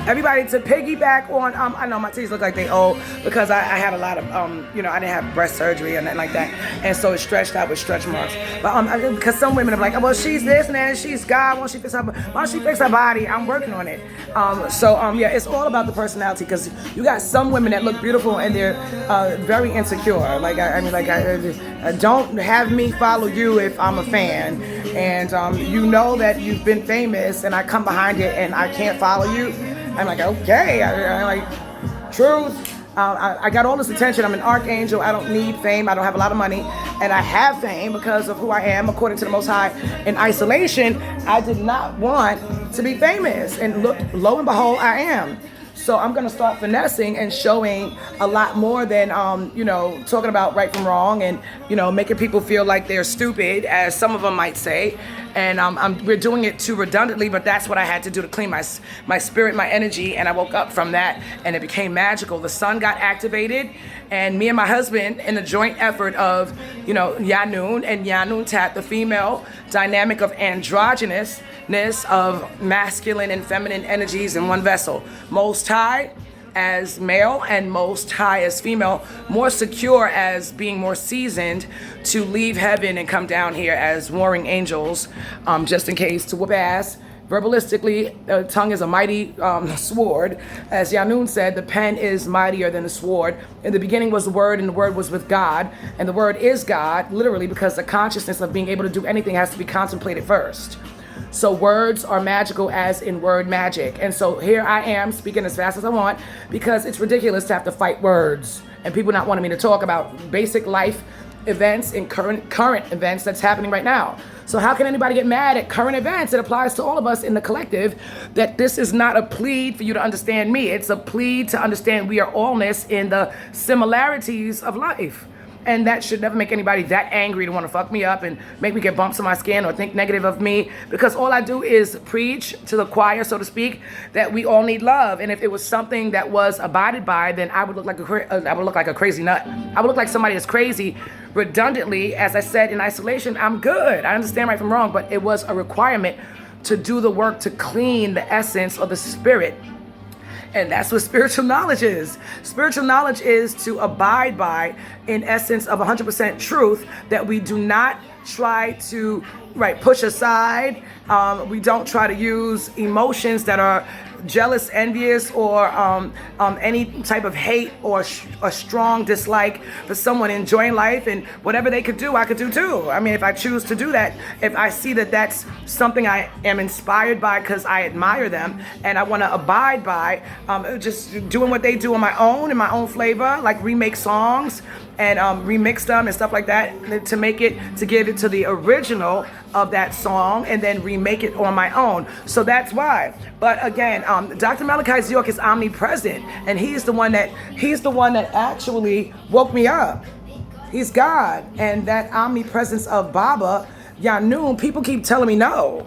everybody to piggyback on, I know my titties look like they old because I had a lot of, I didn't have breast surgery or nothing like that. And so it's stretched out with stretch marks. But because some women are like, well, she's this and that, and she's God. Why don't she fix her body? I'm working on it. Yeah, it's all about the personality, because you got some women that look beautiful and they're very insecure. Don't have me follow you if I'm a fan. And you know that you've been famous and I come behind it and I can't follow you. I'm like, okay, I'm like, truth. I got all this attention. I'm an archangel. I don't need fame. I don't have a lot of money. And I have fame because of who I am, according to the Most High. In isolation, I did not want to be famous. And look, lo and behold, I am. So I'm going to start finessing and showing a lot more than, talking about right from wrong and, making people feel like they're stupid, as some of them might say. And we're doing it too redundantly, but that's what I had to do to clean my spirit, my energy. And I woke up from that and it became magical. The sun got activated, and me and my husband, in a joint effort of, Yanun and Yanun Tat, the female dynamic of androgynousness, of masculine and feminine energies in one vessel. Most High as male and Most High as female, more secure as being more seasoned to leave heaven and come down here as warring angels, just in case, to whoop ass. Verbalistically, the tongue is a mighty sword. As Yanun said, the pen is mightier than the sword. In the beginning was the Word, and the Word was with God. And the Word is God, literally, because the consciousness of being able to do anything has to be contemplated first. So words are magical, as in word magic. And so here I am speaking as fast as I want, because it's ridiculous to have to fight words and people not wanting me to talk about basic life events and current events that's happening right now. So how can anybody get mad at current events? It applies to all of us in the collective, that this is not a plead for you to understand me. It's a plead to understand we are allness in the similarities of life. And that should never make anybody that angry to want to fuck me up and make me get bumps on my skin or think negative of me, because all I do is preach to the choir, so to speak, that we all need love. And if it was something that was abided by, then I would look like a crazy nut. I would look like somebody that's crazy. Redundantly, as I said, in isolation, I'm good. I understand right from wrong, but it was a requirement to do the work to clean the essence of the spirit. And that's what spiritual knowledge is. Spiritual knowledge is to abide by, in essence, of 100% truth, that we do not try to push aside. We don't try to use emotions that are jealous, envious, or any type of hate or a strong dislike for someone enjoying life, and whatever they could do, I could do too. I mean, if I choose to do that, if I see that that's something I am inspired by because I admire them and I want to abide by, just doing what they do on my own, in my own flavor, like remake songs and remix them and stuff like that, to give it to the original of that song and then remake it on my own. So that's why. But again, Dr. Malachi York is omnipresent, and he's the one that actually woke me up. He's God. And that omnipresence of Baba Yanun, people keep telling me no.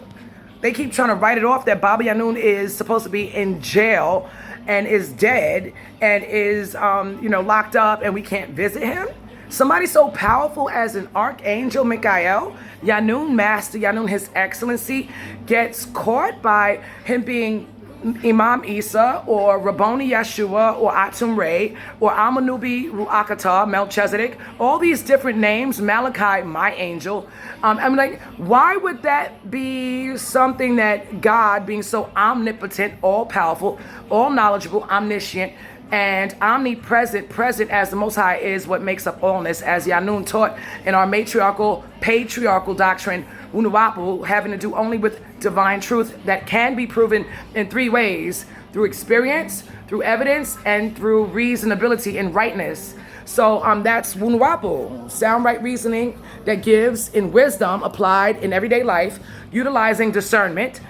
They keep trying to write it off that Baba Yanun is supposed to be in jail and is dead and is locked up and we can't visit him. Somebody so powerful as an Archangel Michael, Yanun Master, Yanun His Excellency, gets caught by him being Imam Isa or Rabboni Yeshua or Atum Ray or Amanubi Ru'akata, Melchizedek, all these different names, Malachi, my angel. I'm like, why would that be something that God, being so omnipotent, all powerful, all knowledgeable, omniscient, and omnipresent, present as the Most High, is what makes up allness, as Yanun taught in our patriarchal doctrine, Unuwapu, having to do only with divine truth that can be proven in three ways: through experience, through evidence, and through reasonability and rightness. So that's Unuwapu, sound right reasoning that gives in wisdom applied in everyday life, utilizing discernment,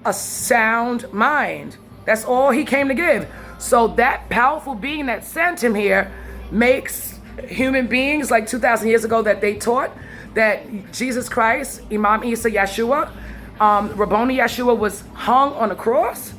a sound mind. That's all he came to give. So that powerful being that sent him here makes human beings like 2,000 years ago, that they taught that Jesus Christ, Imam Isa Yeshua, Rabboni Yeshua, was hung on a cross.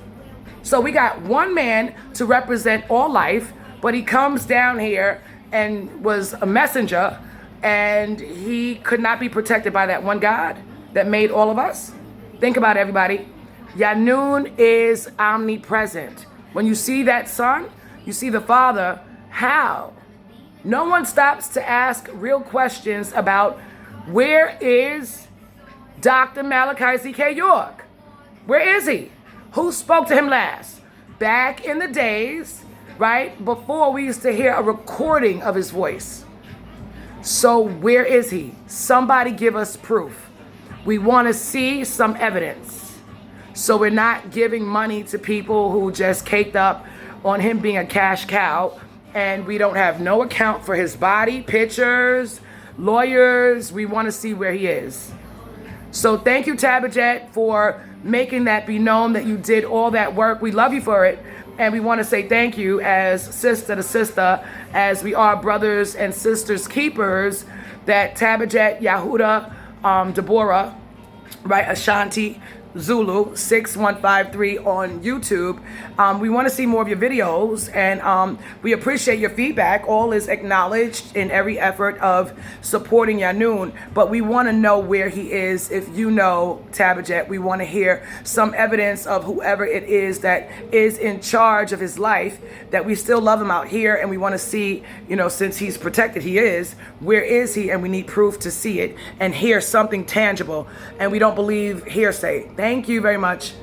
So we got one man to represent all life, but he comes down here and was a messenger, and he could not be protected by that one God that made all of us. Think about it, everybody. Yanun is omnipresent. When you see that son, you see the father. How? No one stops to ask real questions about where is Dr. Malachi Z.K. York? Where is he? Who spoke to him last? Back in the days, right, before we used to hear a recording of his voice. So where is he? Somebody give us proof. We want to see some evidence. So we're not giving money to people who just caked up on him being a cash cow, and we don't have no account for his body, pictures, lawyers. We want to see where he is. So thank you, Tabajet, for making that be known that you did all that work. We love you for it. And we want to say thank you as sister to sister, as we are brothers and sisters keepers, that Tabajet, Yahuda, Deborah, right, Ashanti, Zulu 6153 on YouTube. We want to see more of your videos, and we appreciate your feedback. All is acknowledged in every effort of supporting Yanun, but we want to know where he is. If you know, Tabajet, we want to hear some evidence of whoever it is that is in charge of his life, that we still love him out here, and we want to see, since he's protected, he is, where is he? And we need proof to see it and hear something tangible, and we don't believe hearsay. Thank you very much.